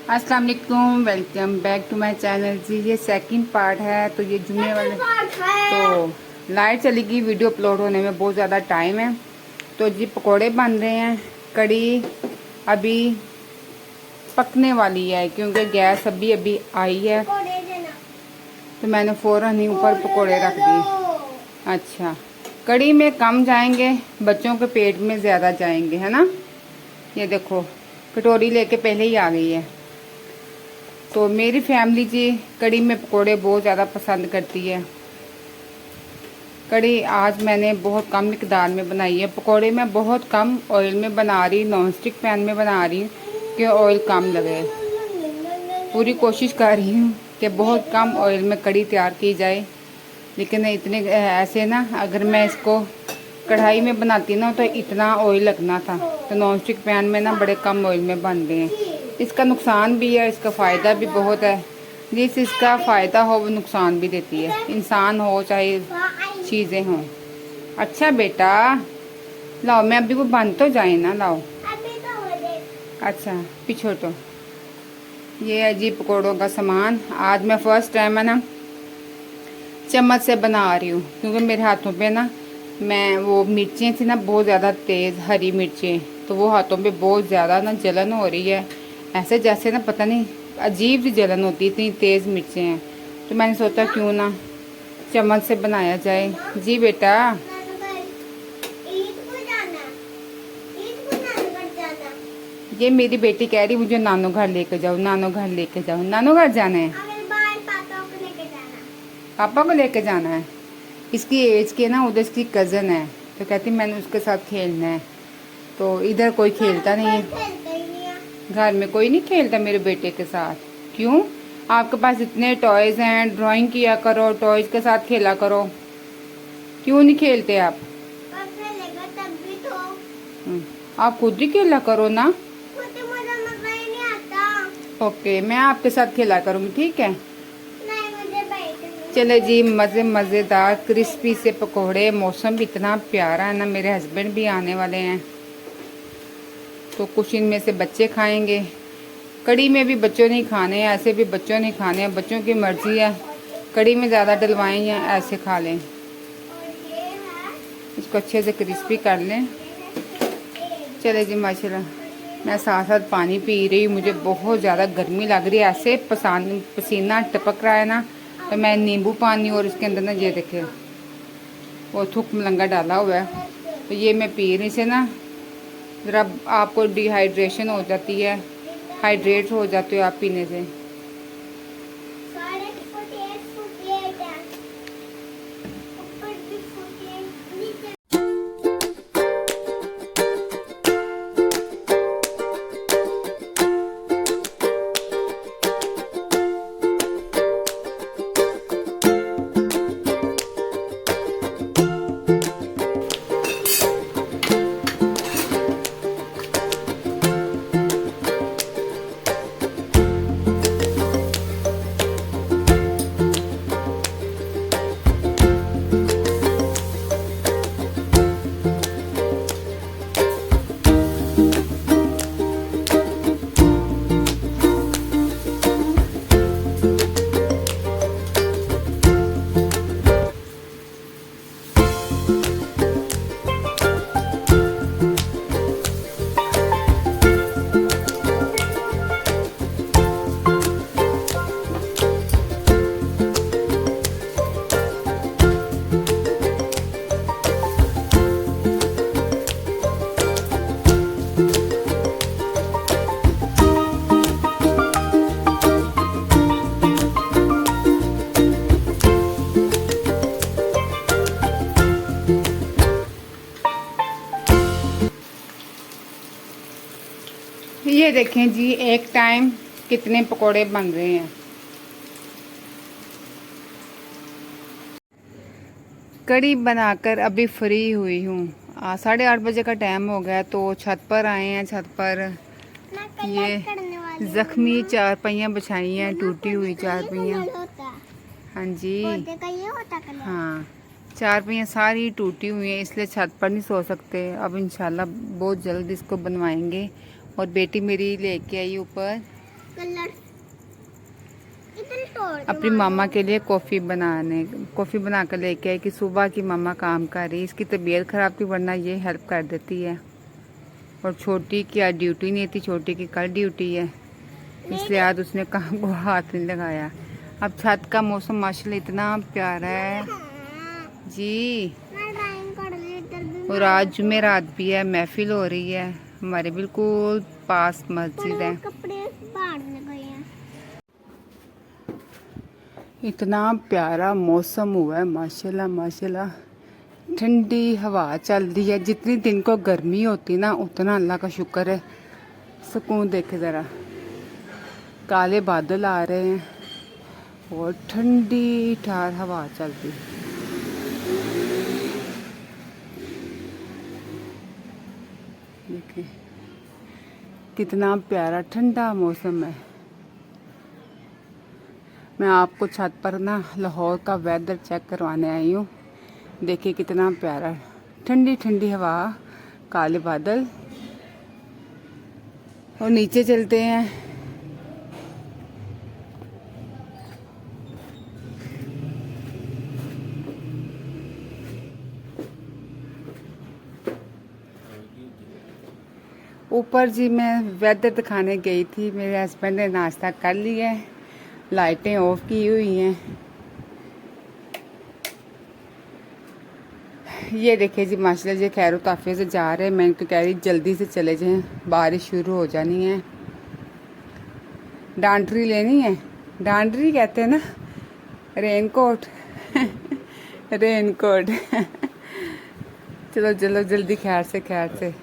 अस्सलाम वालेकुम, welcome back to my channel जी। ये सेकंड पार्ट है। तो ये जुम्मे वाले तो लाइट चली गई, वीडियो अपलोड होने में बहुत ज़्यादा टाइम है। तो जी पकोड़े बन रहे हैं। कड़ी अभी पकने वाली है क्योंकि गैस अभी अभी आई है, तो मैंने फ़ौरन ही ऊपर पकोड़े रख दिए। अच्छा, कड़ी में कम जाएंगे, बच्चों के पेट में ज़्यादा जाएंगे, है ना। ये देखो कटोरी लेके पहले ही आ गई है। तो मेरी फैमिली जी कड़ी में पकोड़े बहुत ज़्यादा पसंद करती है। कड़ी आज मैंने बहुत कम मिकदार में बनाई है। पकोड़े मैं बहुत कम ऑयल में बना रही, नॉन स्टिक पैन में बना रही हूँ कि ऑयल कम लगे। पूरी कोशिश कर रही हूँ कि बहुत कम ऑयल में कड़ी तैयार की जाए, लेकिन इतने ऐसे ना, अगर मैं इसको कढ़ाई में बनाती ना तो इतना ऑयल लगना था। तो नॉन स्टिक पैन में ना बड़े कम ऑयल में बन रहे हैं। इसका नुकसान भी है, इसका फ़ायदा भी बहुत है। जिस इसका फ़ायदा हो वो नुकसान भी देती है, इंसान हो चाहे चीज़ें हों। अच्छा बेटा लाओ, मैं अभी वो बंद तो जाए ना, लाओ। अच्छा पीछो तो ये है जी पकौड़ों का सामान। आज मैं फर्स्ट टाइम है ना चम्मच से बना रही हूँ, क्योंकि मेरे हाथों पे ना, मैं वो मिर्चें थी ना बहुत ज़्यादा तेज़, हरी मिर्चें, तो वो हाथों पे बहुत ज़्यादा ना जलन हो रही है। ऐसे जैसे ना पता नहीं अजीब सी जलन होती, इतनी तेज़ मिर्चें हैं। तो मैंने सोचा क्यों ना चम्मच से बनाया जाए। जी बेटा ये मेरी बेटी कह रही मुझे नानो घर लेके जाओ, नानो घर लेके जाओ। नानो घर जाना है, पापा को लेके जाना है। इसकी एज के ना उधर इसकी कज़न है, तो कहती मैंने उसके साथ खेलना है। तो इधर कोई खेलता नहीं है, घर में कोई नहीं खेलता मेरे बेटे के साथ। क्यों? आपके पास इतने टॉयज हैं, ड्राइंग किया करो, टॉयज के साथ खेला करो। क्यों नहीं खेलते आप? आप खुद ही खेला करो ना। ओके, मैं आपके साथ खेला करूँगी, ठीक है। चले जी, मज़े मज़ेदार क्रिस्पी से पकोड़े। मौसम भी इतना प्यारा है ना, मेरे हस्बैंड भी आने वाले हैं, तो कुछ इनमें से बच्चे खाएंगे। कड़ी में भी बच्चों नहीं खाने हैं, ऐसे भी बच्चों नहीं खाने हैं, बच्चों की मर्ज़ी है। कड़ी में ज़्यादा डलवाएं या ऐसे खा लें। इसको अच्छे से क्रिस्पी कर लें। चले जी माशाल्लाह, मैं साथ साथ पानी पी रही हूँ। मुझे बहुत ज़्यादा गर्मी लग रही है, ऐसे पसीना टपक रहा है ना। तो मैं नींबू पानी और इसके अंदर ना ये देखे वो थूक मलंगा डाला हुआ है, तो ये मैं पी रही। से ना ज़रा आपको डिहाइड्रेशन हो जाती है, हाइड्रेट हो जाते हो आप पीने से। ये देखें जी, एक टाइम कितने पकोड़े बन रहे हैं। कड़ी बनाकर अभी फ्री हुई हूँ। 8:30 बजे का टाइम हो गया, तो छत पर आए हैं। छत पर ये जख्मी चारपाइयाँ बिछाई हैं, टूटी हुई चारपाइयाँ। हाँ जी, हाँ चारपाइयाँ सारी टूटी हुई हैं, इसलिए छत पर नहीं सो सकते। अब इंशाल्लाह बहुत जल्द इसको बनवाएंगे। और बेटी मेरी लेके आई ऊपर कलर इधर तोड़ अपनी मामा के लिए कॉफ़ी बना कर लेके आई कि सुबह की मामा काम कर रही, इसकी तबीयत ख़राब थी वरना ये हेल्प कर देती है। और छोटी की आज ड्यूटी नहीं थी, छोटी की कल ड्यूटी है, इसलिए आज उसने काम को हाथ नहीं लगाया। अब छत का मौसम माशाल्लाह इतना प्यारा है जी। और आज जुमेरात भी है, महफिल हो रही है, हमारे बिल्कुल पास मस्जिद है। कपड़े बाहर गए हैं। इतना प्यारा मौसम हुआ है माशाल्लाह माशाल्लाह। ठंडी हवा चल रही है। जितनी दिन को गर्मी होती ना उतना अल्लाह का शुक्र है, सुकून देखे ज़रा। काले बादल आ रहे हैं और ठंडी ठार हवा चल रही है। देखिए कितना प्यारा ठंडा मौसम है। मैं आपको छत पर ना लाहौर का वेदर चेक करवाने आई हूँ। देखिए कितना प्यारा, ठंडी ठंडी हवा, काले बादल। और नीचे चलते हैं। ऊपर जी मैं वेदर दिखाने गई थी, मेरे हस्बैंड ने नाश्ता कर लिया है, लाइटें ऑफ की हुई हैं। ये देखिए जी माशाल्लाह जी खैर ताफे से जा रहे हैं। मैं तो कह रही जल्दी से चले जाएं, बारिश शुरू हो जानी है। डांडरी लेनी है, डांडरी कहते हैं ना, रेनकोट रेनकोट चलो चलो जल्दी, खैर से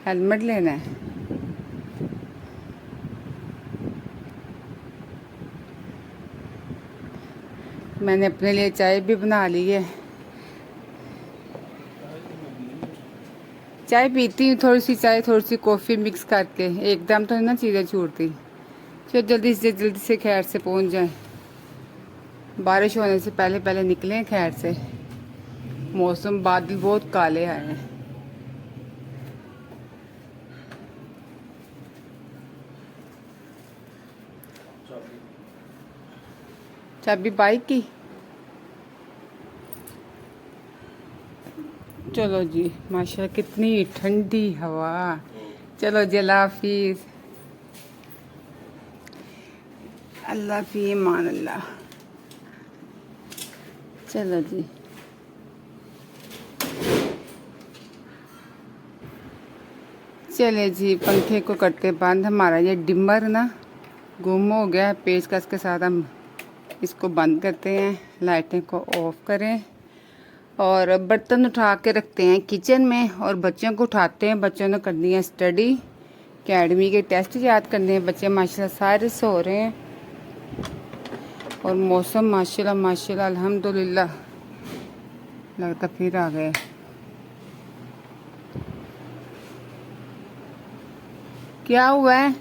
हेलमेट लेना है। मैंने अपने लिए चाय भी बना ली है। चाय पीती हूँ, थोड़ी सी चाय थोड़ी सी कॉफ़ी मिक्स करके, एकदम तो ना चीज़ें छूटती। चलो जल्दी से खैर से पहुँच जाएं, बारिश होने से पहले पहले निकलें खैर से। मौसम बादल बहुत काले आए हैं। चाबी बाइक की। चलो जी माशाल्लाह कितनी ठंडी हवा। चलो जला हाफिज, अल्लाह फी मान अल्लाह। चलो जी चले जी, पंखे को करते बंद। हमारा ये डिमर ना गुम हो गया, पेचकस के साथ हम इसको बंद करते हैं। लाइटें को ऑफ करें और बर्तन उठा के रखते हैं किचन में और बच्चों को उठाते हैं। बच्चों ने करनी है स्टडी, अकेडमी के टेस्ट याद करने हैं। बच्चे माशाल्लाह सारे सो रहे हैं और मौसम माशाल्लाह माशाल्लाह अल्हम्दुलिल्लाह, लगता फिर आ गए। क्या हुआ है?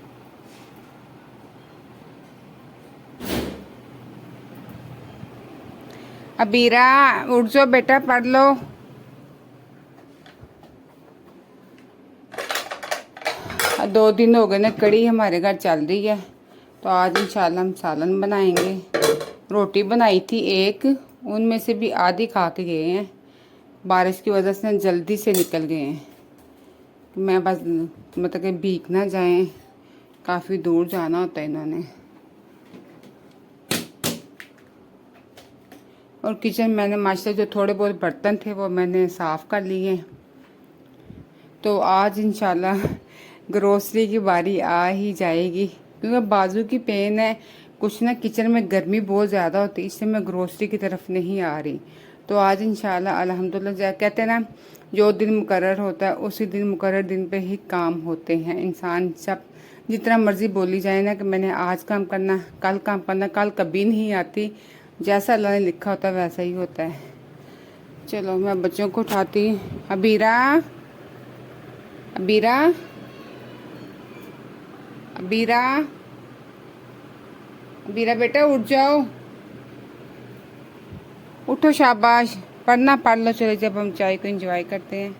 अबीरा उठ जाओ बेटा, पढ़ लो। दो दिन हो गए ना कड़ी हमारे घर चल रही है, तो आज इंशाल्लाह हम सालन बनाएंगे। रोटी बनाई थी एक, उनमें से भी आधी खा के गए हैं, बारिश की वजह से जल्दी से निकल गए हैं। मैं बस मतलब कि भीग ना जाएं, काफ़ी दूर जाना होता है इन्होंने। और किचन मैंने माशाल्लाह जो थोड़े बहुत बर्तन थे वो मैंने साफ़ कर लिए। तो आज इंशाल्लाह ग्रोसरी की बारी आ ही जाएगी, क्योंकि बाजू की पेन है कुछ ना, किचन में गर्मी बहुत ज़्यादा होती है, इसलिए मैं ग्रोसरी की तरफ नहीं आ रही। तो आज इंशाल्लाह अल्हम्दुलिल्लाह, कहते हैं ना जो दिन मुकर्रर होता है उसी दिन मुकर्रर दिन पे ही काम होते हैं। इंसान सब जितना मर्जी बोली जाए ना कि मैंने आज काम करना, कल काम करना, कल कभी नहीं आती। जैसा अल्लाह ने लिखा होता है वैसा ही होता है। चलो मैं बच्चों को उठाती हूँ। अबीरा अबीरा अबीरा अबीरा बेटा उठ जाओ, उठो, शाबाश, पढ़ना पढ़ लो। चलो जब हम चाय को एंजॉय करते हैं।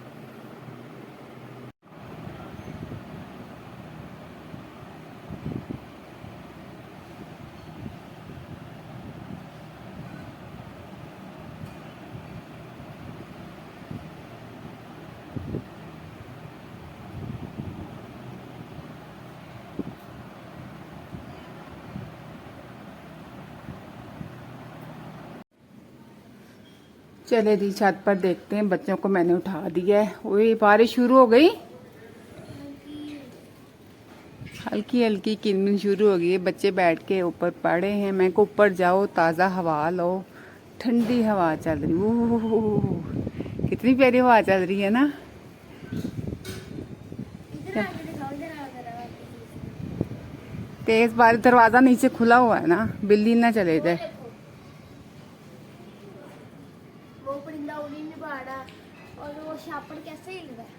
चले जी छत पर देखते हैं, बच्चों को मैंने उठा दिया है। वही बारिश शुरू हो गई, हल्की हल्की किनमिन शुरू हो गई है। बच्चे बैठ के ऊपर पड़े हैं। मैं को ऊपर जाओ, ताज़ा हवा लो, ठंडी हवा चल रही। ओह कितनी प्यारी हवा चल रही है ना। तेज बारिश, दरवाजा नीचे खुला हुआ है ना, बिल्ली ना चले जाए। वो परिंदा उड़ी नहीं पा रहा और वो शापर कैसे हिल रहा है।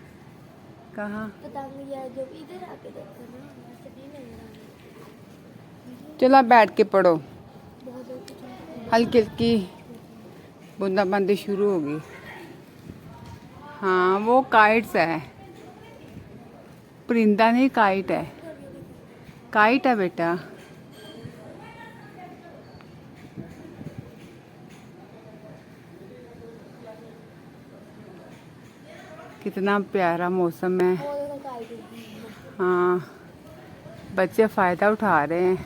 कहाँ? पतंग या जब इधर आके देखो ना वैसे नहीं लग रहा। चलो आप बैठ के पढ़ो। बहुत कुछ हल्की हल्की बूंदाबांदी शुरू हो गई। हाँ वो काइट्स है, परिंदा नहीं काइट है, काइट है बेटा। कितना प्यारा मौसम है। हाँ बच्चे फ़ायदा उठा रहे हैं।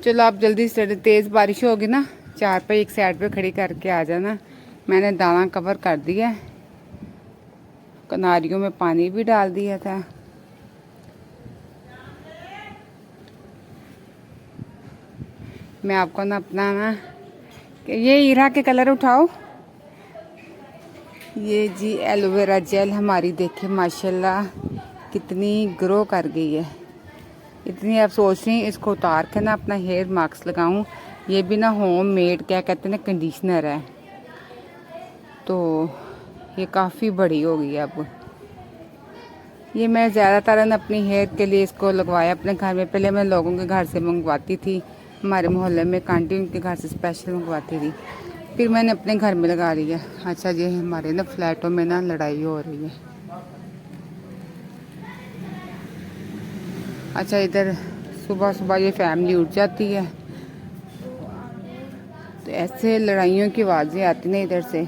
चलो आप जल्दी से, तेज़ बारिश होगी ना, चार पे एक साइड पे खड़ी करके आ जाना। मैंने दाना कवर कर दिया है, कनारियों में पानी भी डाल दिया था। मैं आपको ना अपना ना, ये हीरा के कलर उठाओ। ये जी एलोवेरा जेल हमारी देखिए माशाल्लाह कितनी ग्रो कर गई है। इतनी आप सोच रही हैं इसको उतार के ना अपना हेयर मास्क लगाऊं। ये भी ना होम मेड, क्या कहते हैं ना, कंडीशनर है। तो ये काफ़ी बड़ी हो गई है अब। ये मैं ज़्यादातर ना अपनी हेयर के लिए इसको लगवाया अपने घर में। पहले मैं लोगों के घर से मंगवाती थी, हमारे मोहल्ले में आंटी उनके घर से स्पेशल मंगवाती थी, फिर मैंने अपने घर में लगा लिया। अच्छा जी, हमारे ना फ्लैटों में ना लड़ाई हो रही है। अच्छा इधर सुबह सुबह ये फैमिली उठ जाती है तो ऐसे लड़ाइयों की आवाज़ें आती ना इधर से।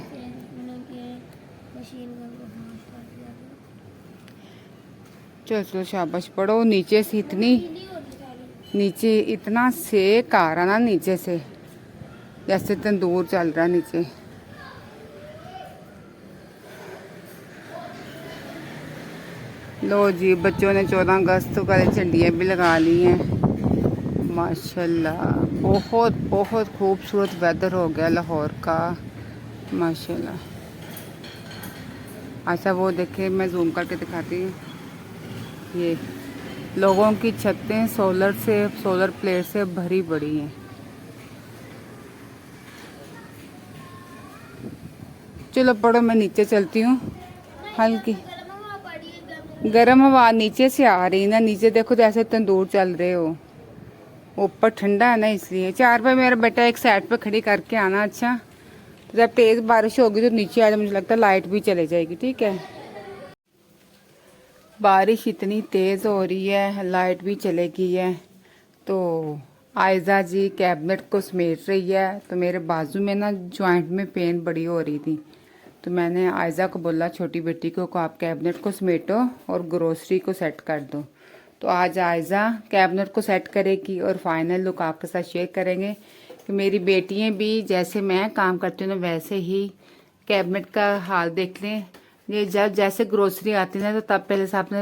चलो चलो शाबाश पढ़ो। नीचे से इतनी, नीचे इतना सेक आ रहा ना नीचे से, जैसे तंदूर चल रहा नीचे। लो जी, बच्चों ने 14 अगस्त वाली झंडियाँ भी लगा ली हैं माशाल्लाह। बहुत बहुत खूबसूरत वेदर हो गया लाहौर का माशाल्लाह। अच्छा वो देखे, मैं जूम करके दिखाती हूँ। ये लोगों की छतें सोलर प्लेट से भरी पड़ी हैं। चलो पढ़ो, मैं नीचे चलती हूँ। हल्की गर्म हवा नीचे से आ रही ना, नीचे देखो जैसे तंदूर चल रहे हो। ऊपर ठंडा है ना, इसलिए। चार पे मेरा बेटा एक साइड पे खड़ी करके आना। अच्छा तो जब तेज़ बारिश होगी तो नीचे आ जाए, मुझे लगता है लाइट भी चले जाएगी। ठीक है, बारिश इतनी तेज़ हो रही है, लाइट भी चले गई है। तो आयज़ा जी कैबिनेट को समेट रही है। तो मेरे बाजू में ना जॉइंट में पेन बड़ी हो रही थी, तो मैंने आयज़ा को बोला, छोटी बेटी को आप कैबिनेट को समेटो और ग्रोसरी को सेट कर दो। तो आज आयज़ा कैबिनेट को सेट करेगी और फाइनल लुक आपके साथ शेयर करेंगे कि मेरी बेटियां भी जैसे मैं काम करती हूँ ना वैसे ही कैबिनेट का हाल देख लें। ये जब जैसे ग्रोसरी आती है ना, तो तब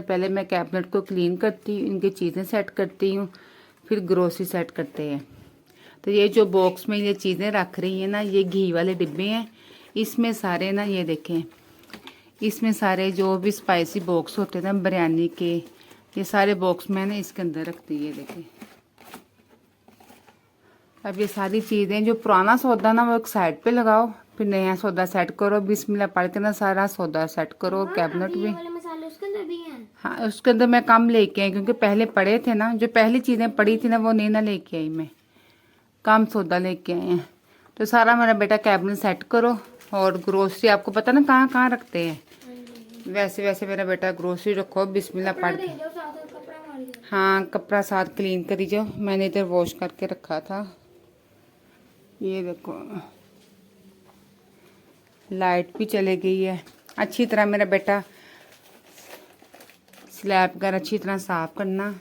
पहले मैं कैबिनेट को क्लीन करती हूँ, इनकी चीज़ें सेट करती हूँ, फिर ग्रोसरी सेट करते हैं। तो ये जो बॉक्स में ये चीज़ें रख रही हैं ना, ये घी वाले डिब्बे हैं। इसमें सारे ना, ये देखें, इसमें सारे जो भी स्पाइसी बॉक्स होते हैं ना बिरयानी के, ये सारे बॉक्स मैंने इसके अंदर रखती है। देखें, अब ये सारी चीज़ें, जो पुराना सौदा ना वो एक साइड पे लगाओ, फिर नया सौदा सेट करो। बिस्मिल्लाह पढ़ के ना सारा सौदा सेट करो। कैबिनेट में मसाले उसके अंदर भी हैं। हाँ, उसके अंदर मैं कम लेके आई क्योंकि पहले पड़े थे ना, जो पहली चीज़ें पड़ी थी ना वो नहीं ना लेके आई, मैं कम सौदा लेके आई हैं। तो सारा मेरा बेटा कैबिनेट सेट करो। और ग्रोसरी आपको पता ना कहाँ कहाँ रखते हैं, वैसे वैसे मेरा बेटा ग्रोसरी रखो बिस्मिल्लाह पढ़ के। हाँ कपड़ा साथ क्लीन करी जाओ, मैंने इधर वॉश करके रखा था। ये देखो लाइट भी चली गई है। अच्छी तरह मेरा बेटा स्लैब कर अच्छी तरह साफ करना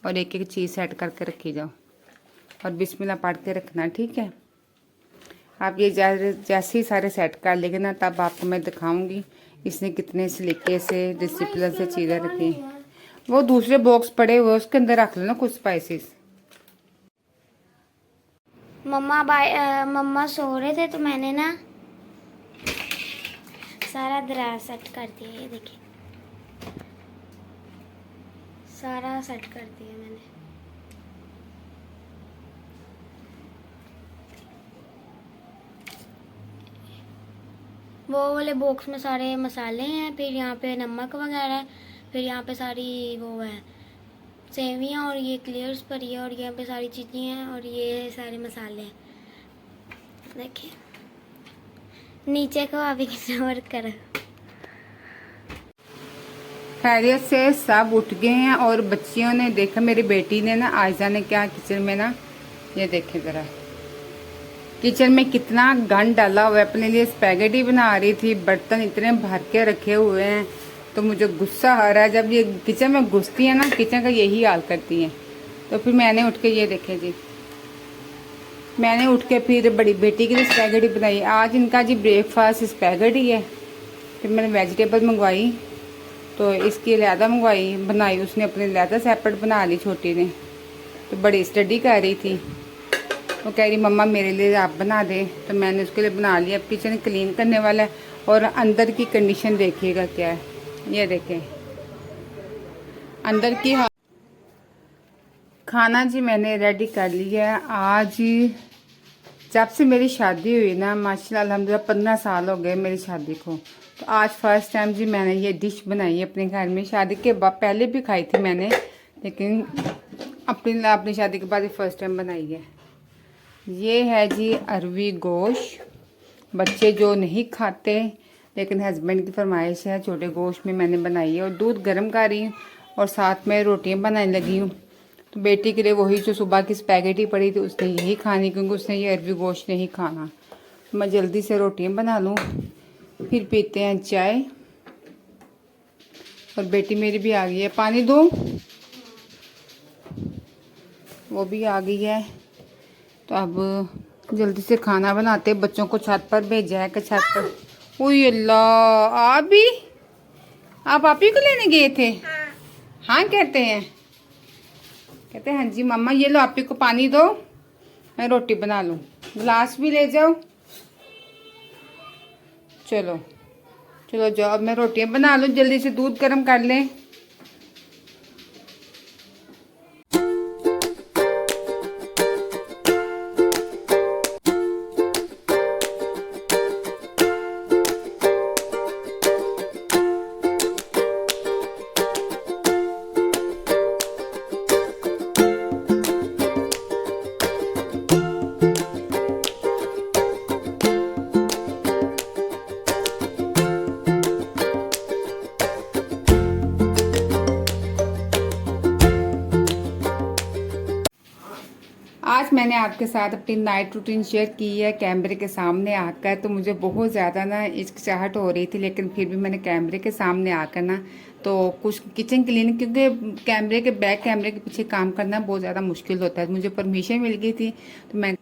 और एक एक चीज़ सेट करके रखी जाओ और बिस्मिल्लाह पढ़ के रखना। ठीक है, आप ये जैसे ही सारे सेट कर लेंगे ना, तब आपको मैं दिखाऊंगी इसने कितने सलीके से डिसिप्लिन से चीज़ें रखी। वो दूसरे बॉक्स पड़े हुए उसके अंदर रख लेना कुछ स्पाइसेस। मम्मा सो रहे थे तो मैंने ना सारा दराज सेट कर दिया। ये देखिए सारा सेट कर दिया मैंने। वो वाले बॉक्स में सारे मसाले हैं, फिर यहाँ पे नमक वगैरह है, फिर यहाँ पे सारी वो है सेवियाँ, और ये क्लियर्स पर है, और यहाँ पे सारी चीज़ें हैं, और ये सारे मसाले हैं। देखिए नीचे को अभी किसी और करो। खैरियत से सब उठ गए हैं और बच्चियों ने देखा, मेरी बेटी ने ना आयजा ने क्या किचन में ना, ये देखे ज़रा किचन में कितना गंद डाला हुआ है। अपने लिए स्पैगेटी बना रही थी, बर्तन इतने भर के रखे हुए हैं, तो मुझे गुस्सा आ रहा है। जब ये किचन में घुसती है ना, किचन का यही हाल करती हैं। तो फिर मैंने उठ के, ये देखे जी, मैंने उठ के फिर बड़ी बेटी के लिए स्पैगेटी बनाई। आज इनका जी ब्रेकफास्ट स्पैगेटी है। फिर मैंने वेजिटेबल मंगवाई, तो इसकी लहदा मंगवाई बनाई, उसने अपने लहदा सेपरेट बना ली छोटी ने। तो बड़ी स्टडी कर रही थी, वो कह रही मम्मा मेरे लिए आप बना दे, तो मैंने उसके लिए बना लिया। अब किचन क्लीन करने वाला है, और अंदर की कंडीशन देखिएगा क्या है। ये देखें अंदर की खाना जी मैंने रेडी कर लिया है। आज जब से मेरी शादी हुई ना, माशाल्लाह अल्हम्दुलिल्लाह 15 साल हो गए मेरी शादी को, तो आज फर्स्ट टाइम जी मैंने ये डिश बनाई है अपने घर में। शादी के बाद पहले भी खाई थी मैंने, लेकिन अपनी शादी के बाद फर्स्ट टाइम बनाई है। ये है जी अरवी गोश्त। बच्चे जो नहीं खाते, लेकिन हस्बैंड की फरमाइश है, छोटे गोश्त में मैंने बनाई है। और दूध गर्म कर रही हूँ और साथ में रोटियां बनाने लगी हूँ। तो बेटी के लिए वही जो सुबह की स्पैगेटी पड़ी थी उसने यही खानी, क्योंकि उसने ये अरवी गोश्त नहीं खाना। मैं जल्दी से रोटियां बना लूँ, फिर पीते हैं चाय। और बेटी मेरी भी आ गई है, पानी दो, वो भी आ गई है। तो अब जल्दी से खाना बनाते, बच्चों को छत पर भेजा है कि छत पर। ओए अल्लाह, आप ही को लेने गए थे? हाँ कहते हैं हाँ जी मम्मा। ये लो आप ही को पानी दो, मैं रोटी बना लूँ। गिलास भी ले जाओ। चलो चलो जाओ, अब मैं रोटियां बना लूँ, जल्दी से दूध गर्म कर लें। आज मैंने आपके साथ अपनी नाइट रूटीन शेयर की है कैमरे के सामने आकर। तो मुझे बहुत ज़्यादा ना हिचकिचाहट हो रही थी, लेकिन फिर भी मैंने कैमरे के सामने आकर ना, तो कुछ किचन क्लीन, क्योंकि कैमरे के बैक कैमरे के पीछे काम करना बहुत ज़्यादा मुश्किल होता है। मुझे परमिशन मिल गई थी, तो मैं